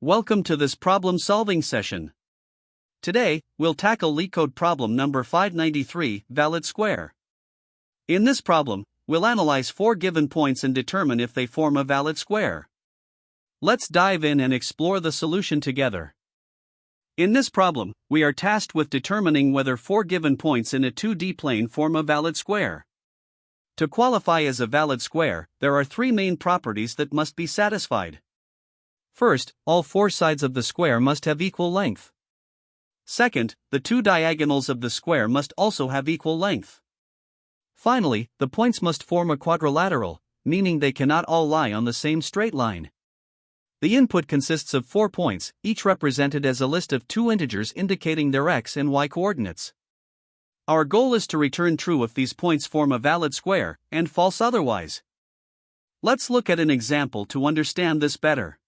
Welcome to this problem-solving session. Today, we'll tackle LeetCode problem number 593, valid square. In this problem, we'll analyze four given points and determine if they form a valid square. Let's dive in and explore the solution together. In this problem, we are tasked with determining whether four given points in a 2D plane form a valid square. To qualify as a valid square, there are three main properties that must be satisfied. First, all four sides of the square must have equal length. Second, the two diagonals of the square must also have equal length. Finally, the points must form a quadrilateral, meaning they cannot all lie on the same straight line. The input consists of 4 points, each represented as a list of two integers indicating their x and y coordinates. Our goal is to return true if these points form a valid square, and false otherwise. Let's look at an example to understand this better.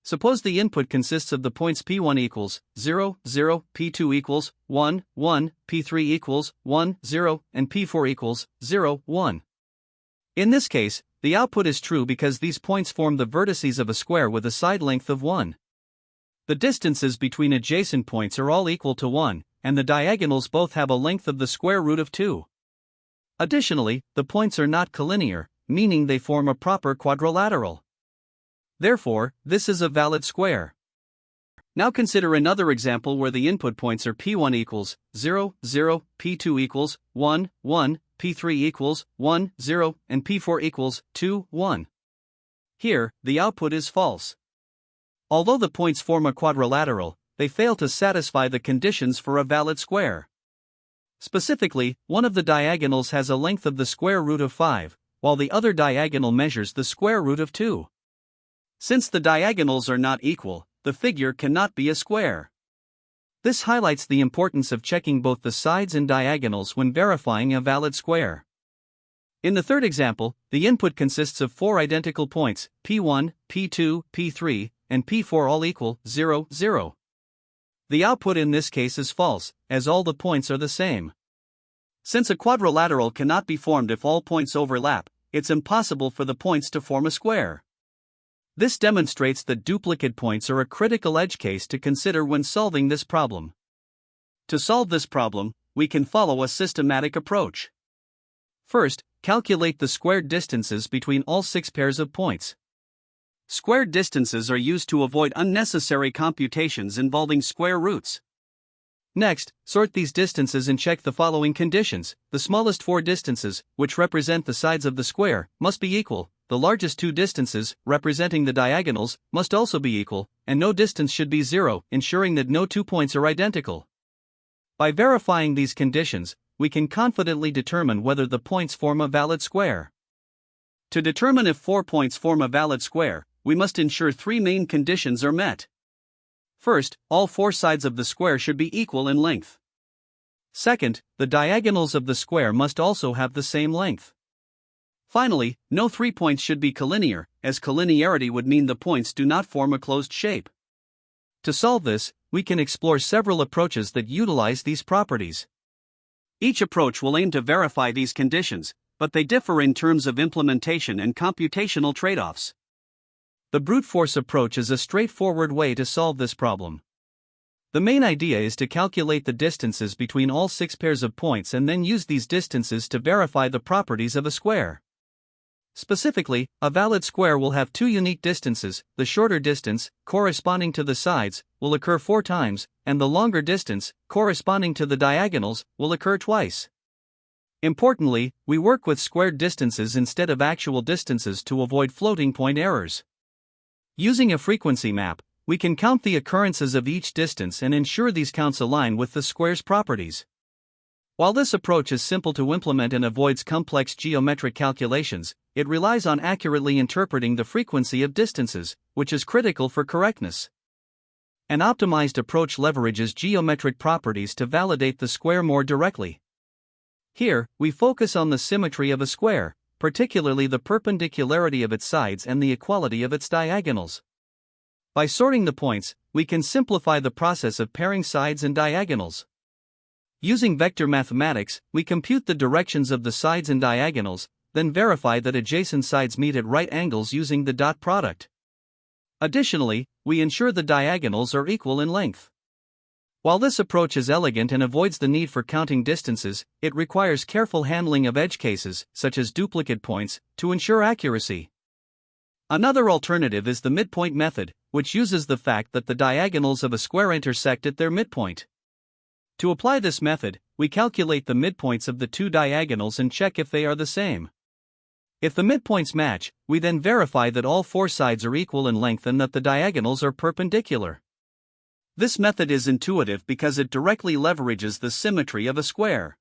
Suppose the input consists of the points p1 equals 0, 0, p2 equals 1, 1, p3 equals 1, 0, and p4 equals 0, 1. In this case, the output is true because these points form the vertices of a square with a side length of 1. The distances between adjacent points are all equal to 1, and the diagonals both have a length of the square root of 2. Additionally, the points are not collinear, meaning they form a proper quadrilateral. Therefore, this is a valid square. Now consider another example where the input points are p1 equals 0, 0, p2 equals 1, 1, p3 equals 1, 0, and p4 equals 2, 1. Here, the output is false. Although the points form a quadrilateral, they fail to satisfy the conditions for a valid square. Specifically, one of the diagonals has a length of the square root of 5, while the other diagonal measures the square root of 2. Since the diagonals are not equal, the figure cannot be a square. This highlights the importance of checking both the sides and diagonals when verifying a valid square. In the third example, the input consists of four identical points, p1, p2, p3, and p4 all equal 0, 0. The output in this case is false, as all the points are the same. Since a quadrilateral cannot be formed if all points overlap, it's impossible for the points to form a square. This demonstrates that duplicate points are a critical edge case to consider when solving this problem. To solve this problem, we can follow a systematic approach. First, calculate the squared distances between all 6 pairs of points. Squared distances are used to avoid unnecessary computations involving square roots. Next, sort these distances and check the following conditions. The smallest 4 distances, which represent the sides of the square, must be equal. The largest 2 distances, representing the diagonals, must also be equal, and no distance should be 0, ensuring that no 2 points are identical. By verifying these conditions, we can confidently determine whether the points form a valid square. To determine if 4 points form a valid square, we must ensure 3 main conditions are met. First, all 4 sides of the square should be equal in length. Second, the diagonals of the square must also have the same length. Finally, no 3 points should be collinear, as collinearity would mean the points do not form a closed shape. To solve this, we can explore several approaches that utilize these properties. Each approach will aim to verify these conditions, but they differ in terms of implementation and computational trade-offs. The brute force approach is a straightforward way to solve this problem. The main idea is to calculate the distances between all 6 pairs of points and then use these distances to verify the properties of a square. Specifically, a valid square will have 2 unique distances. The shorter distance, corresponding to the sides, will occur 4 times, and the longer distance, corresponding to the diagonals, will occur twice. Importantly, we work with squared distances instead of actual distances to avoid floating point errors. Using a frequency map, we can count the occurrences of each distance and ensure these counts align with the square's properties. While this approach is simple to implement and avoids complex geometric calculations, it relies on accurately interpreting the frequency of distances, which is critical for correctness. An optimized approach leverages geometric properties to validate the square more directly. Here, we focus on the symmetry of a square, particularly the perpendicularity of its sides and the equality of its diagonals. By sorting the points, we can simplify the process of pairing sides and diagonals. Using vector mathematics, we compute the directions of the sides and diagonals, then verify that adjacent sides meet at right angles using the dot product. Additionally, we ensure the diagonals are equal in length. While this approach is elegant and avoids the need for counting distances, it requires careful handling of edge cases, such as duplicate points, to ensure accuracy. Another alternative is the midpoint method, which uses the fact that the diagonals of a square intersect at their midpoint. To apply this method, we calculate the midpoints of the two diagonals and check if they are the same. If the midpoints match, we then verify that all four sides are equal in length and that the diagonals are perpendicular. This method is intuitive because it directly leverages the symmetry of a square.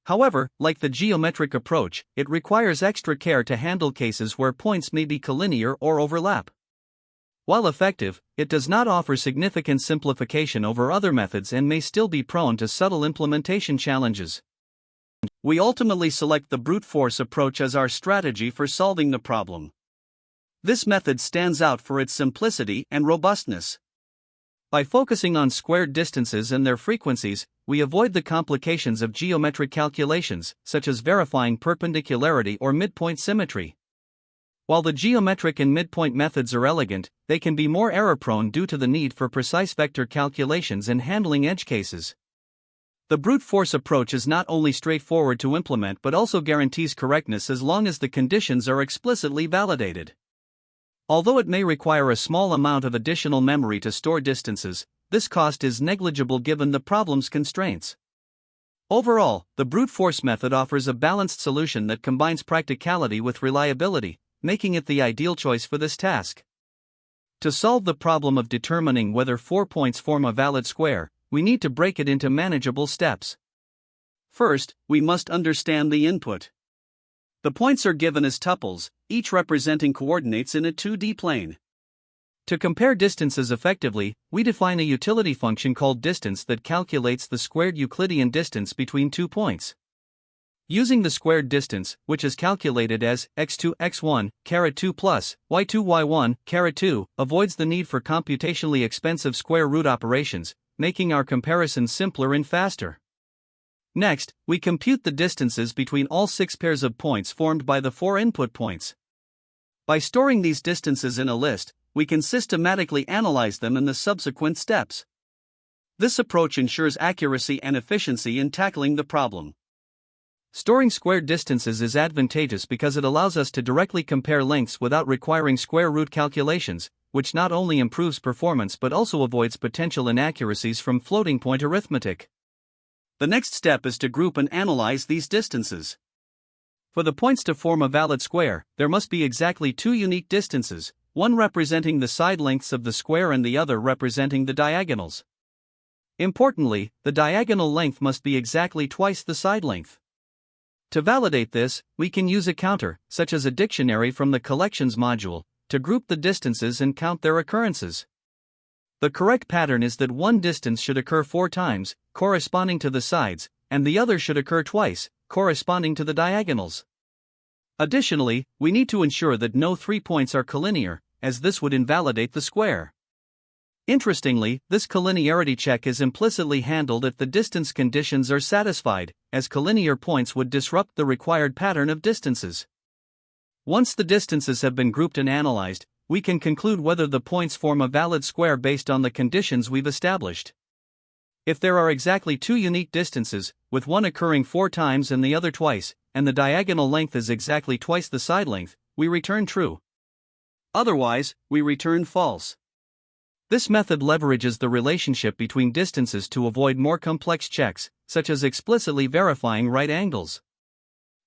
However, like the geometric approach, it requires extra care to handle cases where points may be collinear or overlap. While effective, it does not offer significant simplification over other methods and may still be prone to subtle implementation challenges. We ultimately select the brute force approach as our strategy for solving the problem. This method stands out for its simplicity and robustness. By focusing on squared distances and their frequencies, we avoid the complications of geometric calculations, such as verifying perpendicularity or midpoint symmetry. While the geometric and midpoint methods are elegant, they can be more error-prone due to the need for precise vector calculations and handling edge cases. The brute force approach is not only straightforward to implement but also guarantees correctness as long as the conditions are explicitly validated. Although it may require a small amount of additional memory to store distances, this cost is negligible given the problem's constraints. Overall, the brute force method offers a balanced solution that combines practicality with reliability, making it the ideal choice for this task. To solve the problem of determining whether 4 points form a valid square, we need to break it into manageable steps. First, we must understand the input. The points are given as tuples, each representing coordinates in a 2D plane. To compare distances effectively, we define a utility function called distance that calculates the squared Euclidean distance between 2 points. Using the squared distance, which is calculated as x2 x1 caret 2 plus y2 y1 caret 2, avoids the need for computationally expensive square root operations, making our comparison simpler and faster. Next, we compute the distances between all 6 pairs of points formed by the 4 input points. By storing these distances in a list, we can systematically analyze them in the subsequent steps. This approach ensures accuracy and efficiency in tackling the problem. Storing squared distances is advantageous because it allows us to directly compare lengths without requiring square root calculations, which not only improves performance but also avoids potential inaccuracies from floating point arithmetic. The next step is to group and analyze these distances. For the points to form a valid square, there must be exactly 2 unique distances, one representing the side lengths of the square and the other representing the diagonals. Importantly, the diagonal length must be exactly twice the side length. To validate this, we can use a counter, such as a dictionary from the collections module, to group the distances and count their occurrences. The correct pattern is that one distance should occur 4 times, corresponding to the sides, and the other should occur twice, corresponding to the diagonals. Additionally, we need to ensure that no 3 points are collinear, as this would invalidate the square. Interestingly, this collinearity check is implicitly handled if the distance conditions are satisfied, as collinear points would disrupt the required pattern of distances. Once the distances have been grouped and analyzed, we can conclude whether the points form a valid square based on the conditions we've established. If there are exactly 2 unique distances, with one occurring 4 times and the other twice, and the diagonal length is exactly twice the side length, we return true. Otherwise, we return false. This method leverages the relationship between distances to avoid more complex checks, such as explicitly verifying right angles.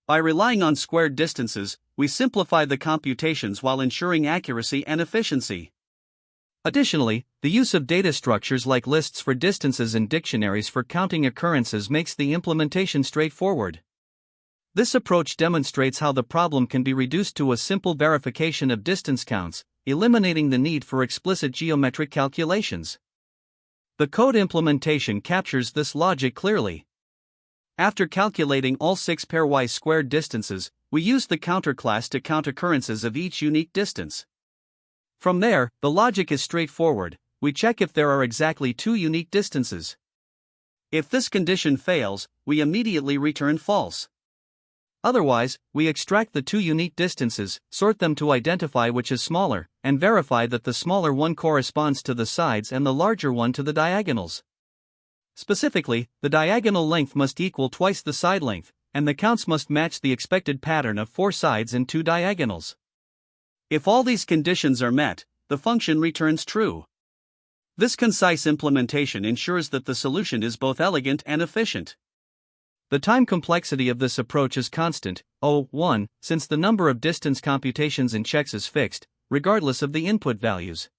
By relying on squared distances, we simplify the computations while ensuring accuracy and efficiency. Additionally, the use of data structures like lists for distances and dictionaries for counting occurrences makes the implementation straightforward. This approach demonstrates how the problem can be reduced to a simple verification of distance counts, eliminating the need for explicit geometric calculations. The code implementation captures this logic clearly. After calculating all 6 pairwise squared distances, we use the counter class to count occurrences of each unique distance. From there, the logic is straightforward. We check if there are exactly 2 unique distances. If this condition fails, we immediately return false. Otherwise, we extract the two unique distances, sort them to identify which is smaller, and verify that the smaller one corresponds to the sides and the larger one to the diagonals. Specifically, the diagonal length must equal twice the side length, and the counts must match the expected pattern of 4 sides and 2 diagonals. If all these conditions are met, the function returns true. This concise implementation ensures that the solution is both elegant and efficient. The time complexity of this approach is constant, 1, since the number of distance computations in checks is fixed, regardless of the input values.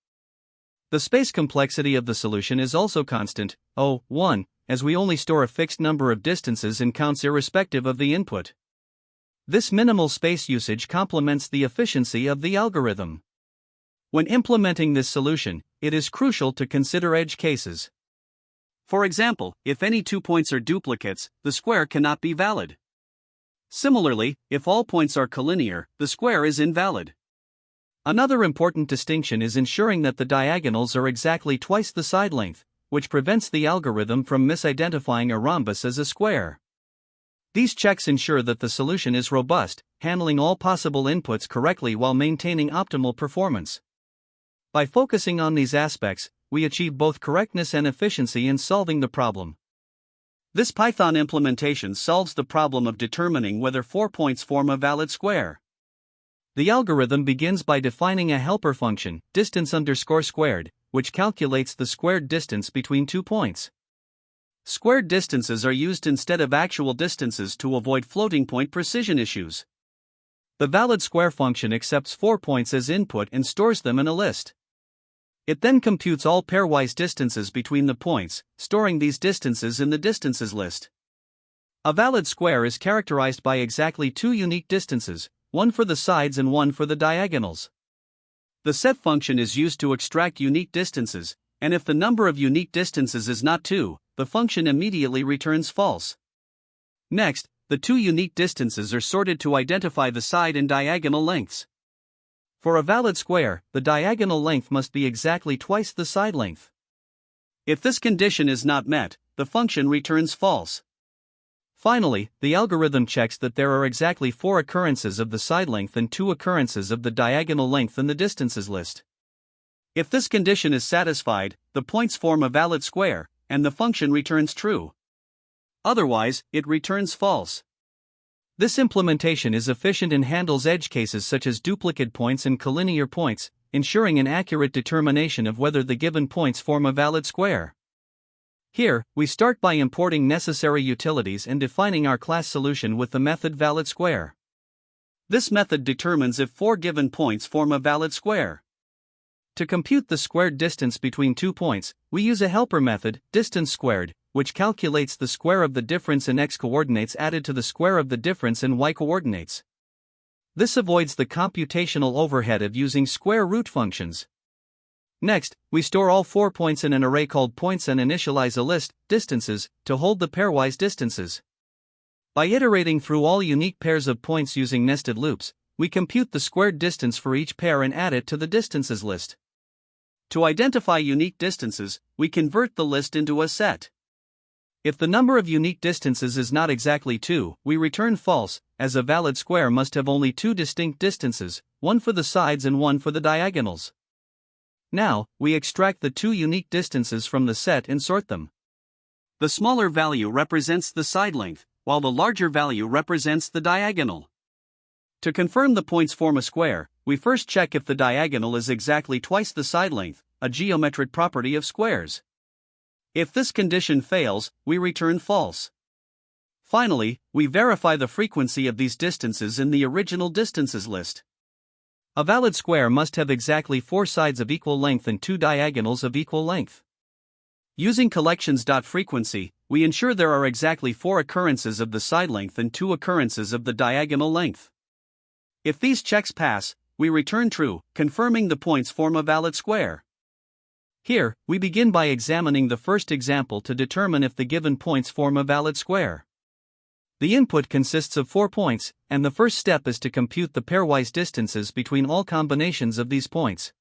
The space complexity of the solution is also constant, 1, as we only store a fixed number of distances and counts irrespective of the input. This minimal space usage complements the efficiency of the algorithm. When implementing this solution, it is crucial to consider edge cases. For example, if any 2 points are duplicates, the square cannot be valid. Similarly, if all points are collinear, the square is invalid. Another important distinction is ensuring that the diagonals are exactly twice the side length, which prevents the algorithm from misidentifying a rhombus as a square. These checks ensure that the solution is robust, handling all possible inputs correctly while maintaining optimal performance. By focusing on these aspects, we achieve both correctness and efficiency in solving the problem. This Python implementation solves the problem of determining whether 4 points form a valid square. The algorithm begins by defining a helper function, distance_squared, which calculates the squared distance between 2 points. Squared distances are used instead of actual distances to avoid floating point precision issues. The valid square function accepts 4 points as input and stores them in a list. It then computes all pairwise distances between the points, storing these distances in the distances list. A valid square is characterized by exactly 2 unique distances, one for the sides and one for the diagonals. The set function is used to extract unique distances, and if the number of unique distances is not 2, the function immediately returns false. Next, the 2 unique distances are sorted to identify the side and diagonal lengths. For a valid square, the diagonal length must be exactly twice the side length. If this condition is not met, the function returns false. Finally, the algorithm checks that there are exactly 4 occurrences of the side length and 2 occurrences of the diagonal length in the distances list. If this condition is satisfied, the points form a valid square, and the function returns true. Otherwise, it returns false. This implementation is efficient and handles edge cases such as duplicate points and collinear points, ensuring an accurate determination of whether the given points form a valid square. Here, we start by importing necessary utilities and defining our class solution with the method validSquare. This method determines if 4 given points form a valid square. To compute the squared distance between 2 points, we use a helper method, distanceSquared, which calculates the square of the difference in x coordinates added to the square of the difference in y coordinates. This avoids the computational overhead of using square root functions. Next, we store all 4 points in an array called points and initialize a list, distances, to hold the pairwise distances. By iterating through all unique pairs of points using nested loops, we compute the squared distance for each pair and add it to the distances list. To identify unique distances, we convert the list into a set. If the number of unique distances is not exactly 2, we return false, as a valid square must have only 2 distinct distances, one for the sides and one for the diagonals. Now, we extract the 2 unique distances from the set and sort them. The smaller value represents the side length, while the larger value represents the diagonal. To confirm the points form a square, we first check if the diagonal is exactly twice the side length, a geometric property of squares. If this condition fails, we return false. Finally, we verify the frequency of these distances in the original distances list. A valid square must have exactly 4 sides of equal length and 2 diagonals of equal length. Using collections.frequency, we ensure there are exactly 4 occurrences of the side length and 2 occurrences of the diagonal length. If these checks pass, we return true, confirming the points form a valid square. Here, we begin by examining the first example to determine if the given points form a valid square. The input consists of 4 points, and the first step is to compute the pairwise distances between all combinations of these points.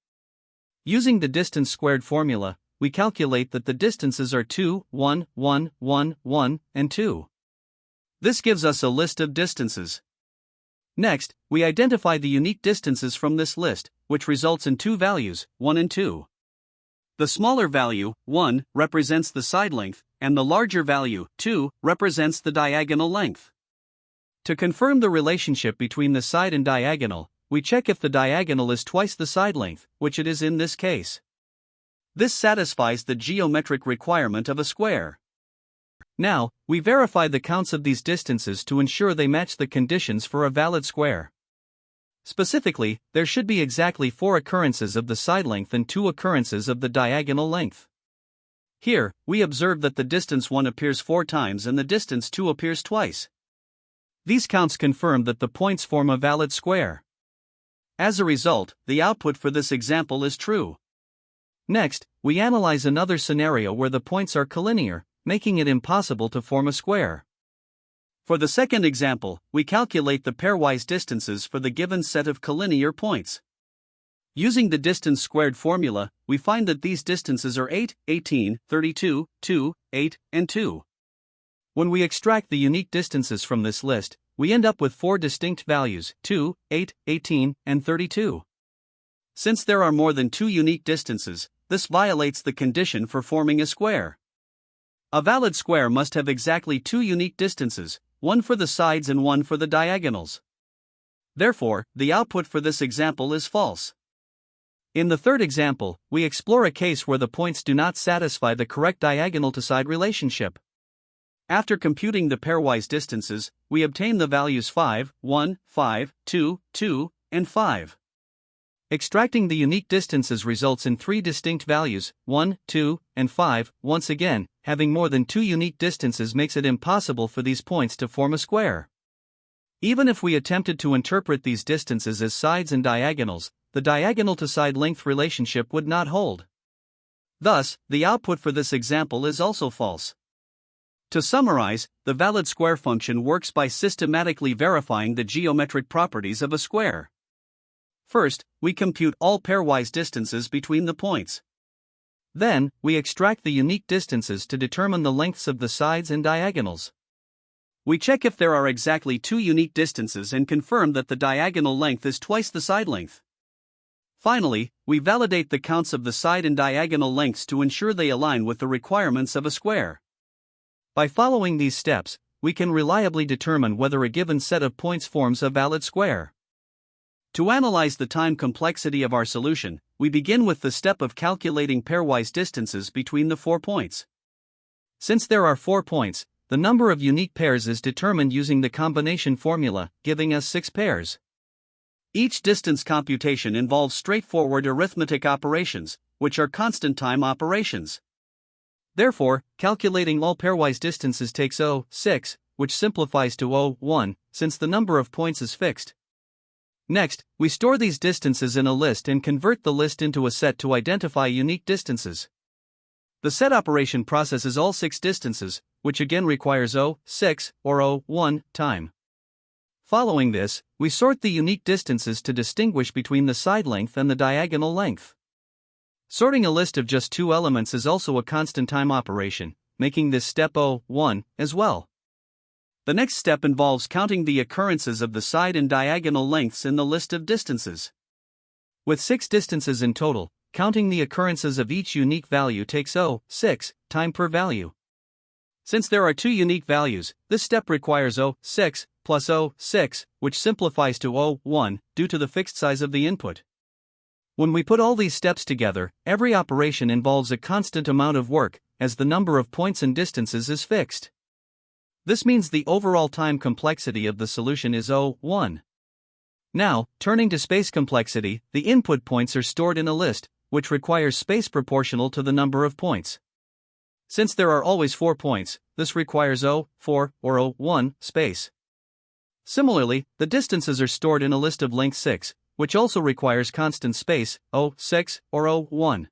Using the distance squared formula, we calculate that the distances are 2, 1, 1, 1, 1, and 2. This gives us a list of distances. Next, we identify the unique distances from this list, which results in two values, 1 and 2. The smaller value, 1, represents the side length, and the larger value, 2, represents the diagonal length. To confirm the relationship between the side and diagonal, we check if the diagonal is twice the side length, which it is in this case. This satisfies the geometric requirement of a square. Now, we verify the counts of these distances to ensure they match the conditions for a valid square. Specifically, there should be exactly 4 occurrences of the side length and 2 occurrences of the diagonal length. Here, we observe that the distance 1 appears 4 times and the distance 2 appears twice. These counts confirm that the points form a valid square. As a result, the output for this example is true. Next, we analyze another scenario where the points are collinear, making it impossible to form a square. For the second example, we calculate the pairwise distances for the given set of collinear points. Using the distance squared formula, we find that these distances are 8, 18, 32, 2, 8, and 2. When we extract the unique distances from this list, we end up with 4 distinct values, 2, 8, 18, and 32. Since there are more than 2 unique distances, this violates the condition for forming a square. A valid square must have exactly 2 unique distances, one for the sides and one for the diagonals. Therefore, the output for this example is false. In the third example, we explore a case where the points do not satisfy the correct diagonal-to-side relationship. After computing the pairwise distances, we obtain the values 5, 1, 5, 2, 2, and 5. Extracting the unique distances results in 3 distinct values, 1, 2, and 5. Once again, having more than 2 unique distances makes it impossible for these points to form a square. Even if we attempted to interpret these distances as sides and diagonals, the diagonal-to-side length relationship would not hold. Thus, the output for this example is also false. To summarize, the valid square function works by systematically verifying the geometric properties of a square. First, we compute all pairwise distances between the points. Then, we extract the unique distances to determine the lengths of the sides and diagonals. We check if there are exactly 2 unique distances and confirm that the diagonal length is twice the side length. Finally, we validate the counts of the side and diagonal lengths to ensure they align with the requirements of a square. By following these steps, we can reliably determine whether a given set of points forms a valid square. To analyze the time complexity of our solution, we begin with the step of calculating pairwise distances between the 4 points. Since there are 4 points, the number of unique pairs is determined using the combination formula, giving us 6 pairs. Each distance computation involves straightforward arithmetic operations, which are constant time operations. Therefore, calculating all pairwise distances takes 6, which simplifies to 1, since the number of points is fixed. Next, we store these distances in a list and convert the list into a set to identify unique distances. The set operation processes all 6 distances, which again requires 6 or 1 time. Following this, we sort the unique distances to distinguish between the side length and the diagonal length. Sorting a list of just 2 elements is also a constant time operation, making this step 1 as well. The next step involves counting the occurrences of the side and diagonal lengths in the list of distances. With 6 distances in total, counting the occurrences of each unique value takes 6 time per value. Since there are 2 unique values, this step requires 6 plus 6, which simplifies to 1 due to the fixed size of the input. When we put all these steps together, every operation involves a constant amount of work, as the number of points and distances is fixed. This means the overall time complexity of the solution is 1. Now, turning to space complexity, the input points are stored in a list, which requires space proportional to the number of points. Since there are always 4 points, this requires 4 or 1 space. Similarly, the distances are stored in a list of length 6, which also requires constant space, 6 or 1.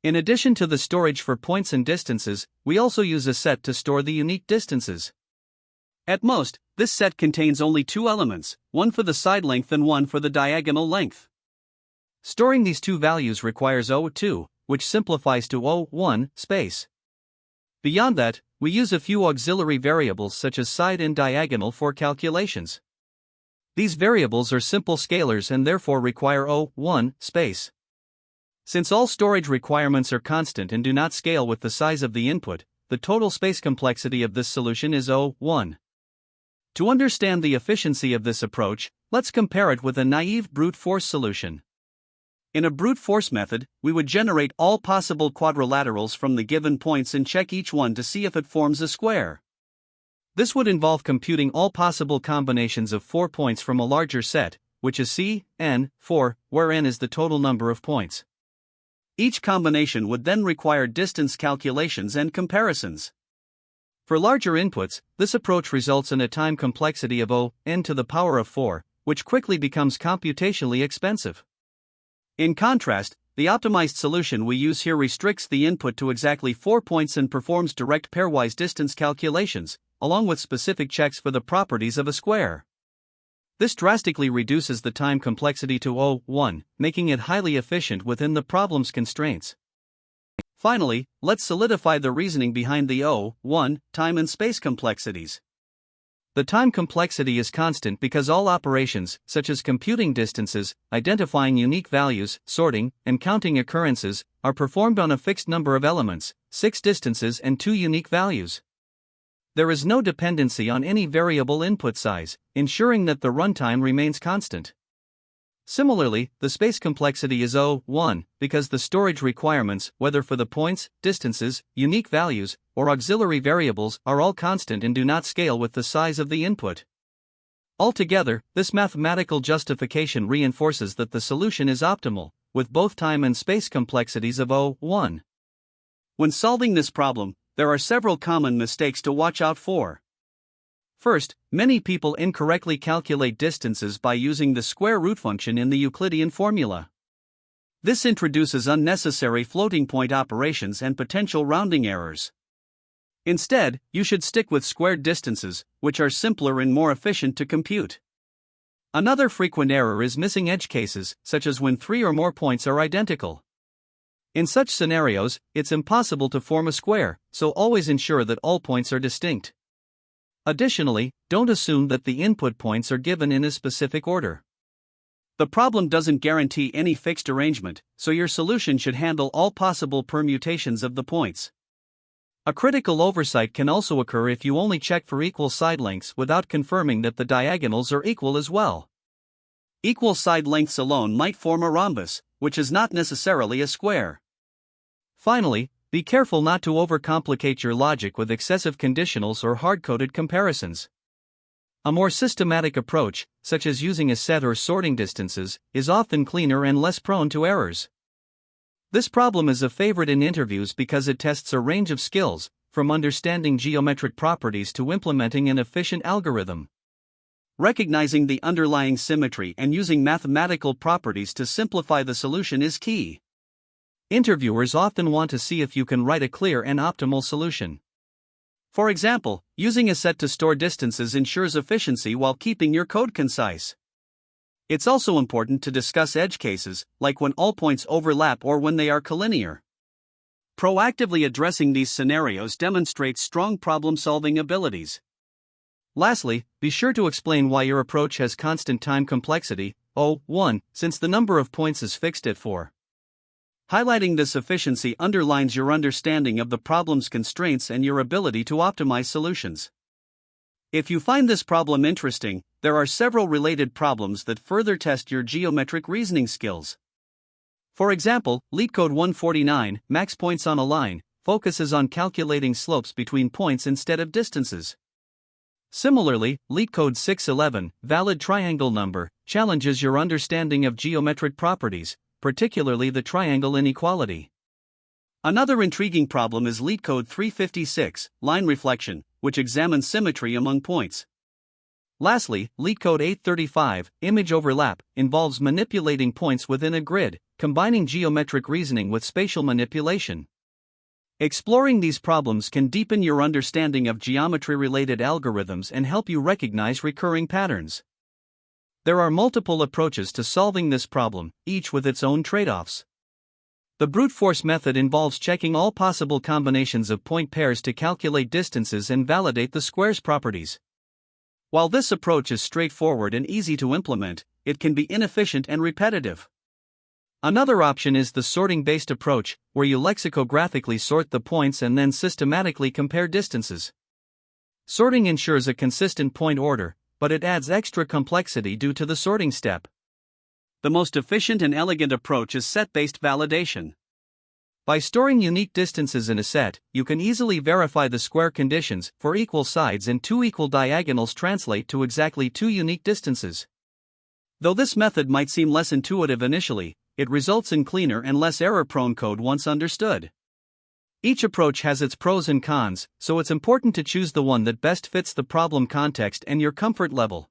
In addition to the storage for points and distances, we also use a set to store the unique distances. At most, this set contains only 2 elements, one for the side length and one for the diagonal length. Storing these 2 values requires 2, which simplifies to 1 space. Beyond that, we use a few auxiliary variables such as side and diagonal for calculations. These variables are simple scalars and therefore require O(1) space. Since all storage requirements are constant and do not scale with the size of the input, the total space complexity of this solution is O(1). To understand the efficiency of this approach, let's compare it with a naive brute force solution. In a brute force method, we would generate all possible quadrilaterals from the given points and check each one to see if it forms a square. This would involve computing all possible combinations of 4 points from a larger set, which is n(4), where n is the total number of points. Each combination would then require distance calculations and comparisons. For larger inputs, this approach results in a time complexity of n to the power of 4, which quickly becomes computationally expensive. In contrast, the optimized solution we use here restricts the input to exactly 4 points and performs direct pairwise distance calculations, along with specific checks for the properties of a square. This drastically reduces the time complexity to O(1), making it highly efficient within the problem's constraints. Finally, let's solidify the reasoning behind the O(1) time and space complexities. The time complexity is constant because all operations, such as computing distances, identifying unique values, sorting, and counting occurrences, are performed on a fixed number of elements, 6 distances and 2 unique values. There is no dependency on any variable input size, ensuring that the runtime remains constant. Similarly, the space complexity is O(1) because the storage requirements, whether for the points, distances, unique values, or auxiliary variables, are all constant and do not scale with the size of the input. Altogether, this mathematical justification reinforces that the solution is optimal, with both time and space complexities of O(1). When solving this problem, there are several common mistakes to watch out for. First, many people incorrectly calculate distances by using the square root function in the Euclidean formula. This introduces unnecessary floating point operations and potential rounding errors. Instead, you should stick with squared distances, which are simpler and more efficient to compute. Another frequent error is missing edge cases, such as when 3 or more points are identical. In such scenarios, it's impossible to form a square, so always ensure that all points are distinct. Additionally, don't assume that the input points are given in a specific order. The problem doesn't guarantee any fixed arrangement, so your solution should handle all possible permutations of the points. A critical oversight can also occur if you only check for equal side lengths without confirming that the diagonals are equal as well. Equal side lengths alone might form a rhombus, which is not necessarily a square. Finally, be careful not to overcomplicate your logic with excessive conditionals or hard-coded comparisons. A more systematic approach, such as using a set or sorting distances, is often cleaner and less prone to errors. This problem is a favorite in interviews because it tests a range of skills, from understanding geometric properties to implementing an efficient algorithm. Recognizing the underlying symmetry and using mathematical properties to simplify the solution is key. Interviewers often want to see if you can write a clear and optimal solution. For example, using a set to store distances ensures efficiency while keeping your code concise. It's also important to discuss edge cases, like when all points overlap or when they are collinear. Proactively addressing these scenarios demonstrates strong problem-solving abilities. Lastly, be sure to explain why your approach has constant time complexity, O(1), since the number of points is fixed at 4. Highlighting this efficiency underlines your understanding of the problem's constraints and your ability to optimize solutions. If you find this problem interesting, there are several related problems that further test your geometric reasoning skills. For example, LeetCode 149, Max Points on a Line, focuses on calculating slopes between points instead of distances. Similarly, LeetCode 611, Valid Triangle Number, challenges your understanding of geometric properties, particularly the triangle inequality. Another intriguing problem is LeetCode 356, Line Reflection, which examines symmetry among points. Lastly, LeetCode 835, Image Overlap, involves manipulating points within a grid, combining geometric reasoning with spatial manipulation. Exploring these problems can deepen your understanding of geometry-related algorithms and help you recognize recurring patterns. There are multiple approaches to solving this problem, each with its own trade-offs. The brute force method involves checking all possible combinations of point pairs to calculate distances and validate the square's properties. While this approach is straightforward and easy to implement, it can be inefficient and repetitive. Another option is the sorting-based approach, where you lexicographically sort the points and then systematically compare distances. Sorting ensures a consistent point order, but it adds extra complexity due to the sorting step. The most efficient and elegant approach is set-based validation. By storing unique distances in a set, you can easily verify the square conditions for equal sides and two equal diagonals translate to exactly two unique distances. Though this method might seem less intuitive initially, it results in cleaner and less error-prone code once understood. Each approach has its pros and cons, so it's important to choose the one that best fits the problem context and your comfort level.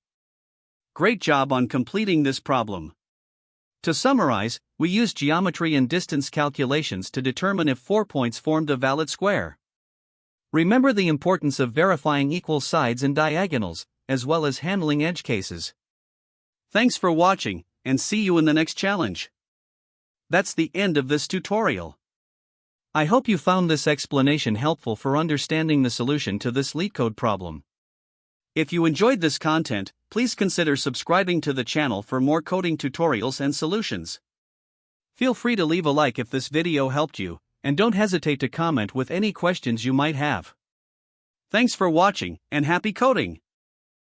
Great job on completing this problem. To summarize, we used geometry and distance calculations to determine if 4 points formed a valid square. Remember the importance of verifying equal sides and diagonals, as well as handling edge cases. Thanks for watching, and see you in the next challenge. That's the end of this tutorial. I hope you found this explanation helpful for understanding the solution to this LeetCode problem. If you enjoyed this content, please consider subscribing to the channel for more coding tutorials and solutions. Feel free to leave a like if this video helped you, and don't hesitate to comment with any questions you might have. Thanks for watching, and happy coding!